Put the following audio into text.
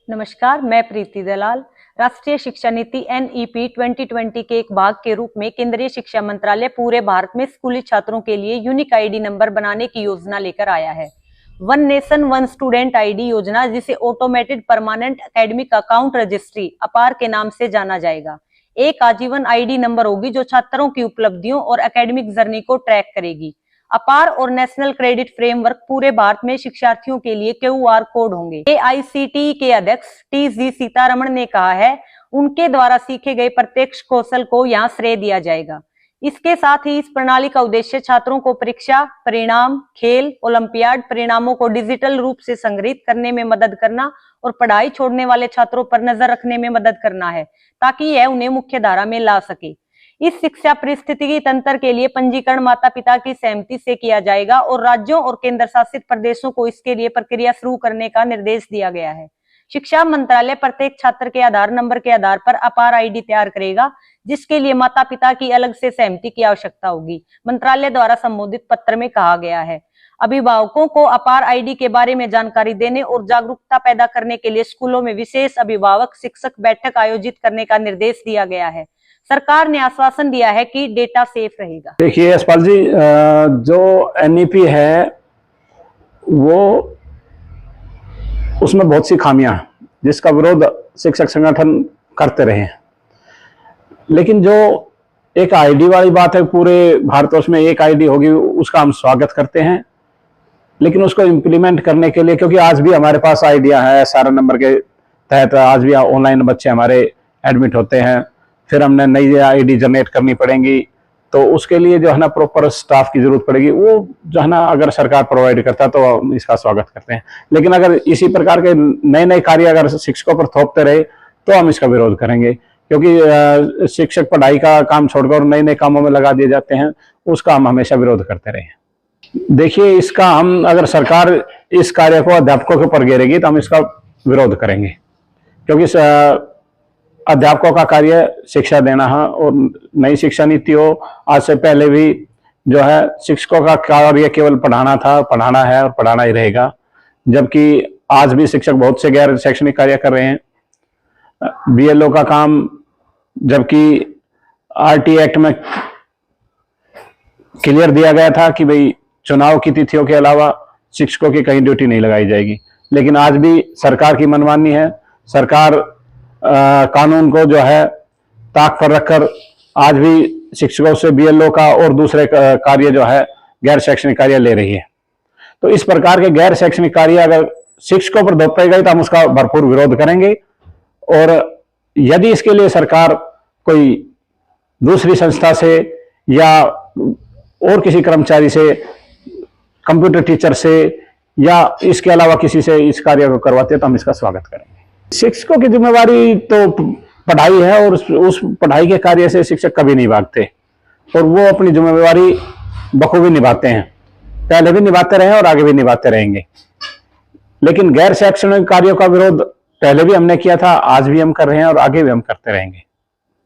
नमस्कार, मैं प्रीति दलाल। राष्ट्रीय शिक्षा नीति NEP 2020 के एक भाग के रूप में केंद्रीय शिक्षा मंत्रालय पूरे भारत में स्कूली छात्रों के लिए यूनिक आईडी नंबर बनाने की योजना लेकर आया है। One nation one student ID योजना, जिसे automated permanent academic account registry अपार के नाम से जाना जाएगा, एक आजीवन आईडी नंबर होगी जो छात्रों की उपलब्धियों और एकेडमिक जर्नी को ट्रैक करेगी। अपार और नेशनल क्रेडिट फ्रेमवर्क पूरे भारत में शिक्षार्थियों के लिए QR कोड होंगे। AICTE के अध्यक्ष TG सीतारमण ने कहा है, उनके द्वारा सीखे गए प्रत्यक्ष कौशल को यहाँ श्रेय दिया जाएगा। इसके साथ ही इस प्रणाली का उद्देश्य छात्रों को परीक्षा परिणाम, खेल, ओलंपियाड परिणामों को डिजिटल रूप से संग्रहित करने में मदद करना और पढ़ाई छोड़ने वाले छात्रों पर नजर रखने में मदद करना है, ताकि यह उन्हें मुख्य धारा में ला सके। इस शिक्षा पारिस्थितिकी तंत्र के लिए पंजीकरण माता पिता की सहमति से किया जाएगा और राज्यों और केंद्र शासित प्रदेशों को इसके लिए प्रक्रिया शुरू करने का निर्देश दिया गया है। शिक्षा मंत्रालय प्रत्येक छात्र के आधार नंबर के आधार पर अपार आईडी तैयार करेगा, जिसके लिए माता पिता की अलग से सहमति की आवश्यकता होगी। मंत्रालय द्वारा संबोधित पत्र में कहा गया है, अभिभावकों को अपार आईडी के बारे में जानकारी देने और जागरूकता पैदा करने के लिए स्कूलों में विशेष अभिभावक शिक्षक बैठक आयोजित करने का निर्देश दिया गया है। सरकार ने आश्वासन दिया है कि डेटा सेफ रहेगा। देखिए यशपाल जी, जो NEP है वो उसमें बहुत सी खामियां हैं जिसका विरोध शिक्षक संगठन करते रहे हैं, लेकिन जो एक आईडी वाली बात है, पूरे भारतवर्ष में एक आईडी होगी, उसका हम स्वागत करते हैं। लेकिन उसको इम्प्लीमेंट करने के लिए, क्योंकि आज भी हमारे पास आइडिया है, सारा नंबर के तहत आज भी ऑनलाइन बच्चे हमारे एडमिट होते हैं, फिर हमने नई आईडी जनरेट करनी पड़ेगी, तो उसके लिए जो है ना प्रॉपर स्टाफ की जरूरत पड़ेगी। वो जो है ना अगर सरकार प्रोवाइड करता है तो हम इसका स्वागत करते हैं, लेकिन अगर इसी प्रकार के नए नए कार्य अगर शिक्षकों पर थोपते रहे तो हम इसका विरोध करेंगे, क्योंकि शिक्षक पढ़ाई का काम छोड़कर नए नए कामों में लगा दिए जाते हैं, उसका हम हमेशा विरोध करते रहे। देखिए, इसका हम अगर सरकार इस कार्य को अध्यापकों के ऊपर घेरेगी तो हम इसका विरोध करेंगे, क्योंकि अध्यापकों का कार्य शिक्षा देना है और नई शिक्षा नीति हो, आज से पहले भी जो है शिक्षकों का कार्य केवल पढ़ाना था, पढ़ाना है और पढ़ाना ही रहेगा, जबकि आज भी शिक्षक बहुत से गैर शैक्षणिक कार्य कर रहे हैं। BLO का काम, जबकि RT एक्ट में क्लियर दिया गया था कि भाई चुनाव की तिथियों के अलावा शिक्षकों की कहीं ड्यूटी नहीं लगाई जाएगी, लेकिन आज भी सरकार की मनमानी है। सरकार कानून को जो है ताक पर रखकर आज भी शिक्षकों से BLO का और दूसरे कार्य जो है गैर शैक्षणिक कार्य ले रही है। तो इस प्रकार के गैर शैक्षणिक कार्य अगर शिक्षकों पर थोपे गए तो हम उसका भरपूर विरोध करेंगे, और यदि इसके लिए सरकार कोई दूसरी संस्था से या और किसी कर्मचारी से, कंप्यूटर टीचर से या इसके अलावा किसी से इस कार्य को करवाते हैं तो हम इसका स्वागत करेंगे। शिक्षकों की जिम्मेवारी तो पढ़ाई है और उस पढ़ाई के कार्य से शिक्षक कभी नहीं भागते और वो अपनी जिम्मेवारी बखूबी निभाते हैं, पहले भी निभाते रहे और आगे भी निभाते रहेंगे। लेकिन गैर शैक्षणिक कार्यों का विरोध पहले भी हमने किया था, आज भी हम कर रहे हैं और आगे भी हम करते रहेंगे।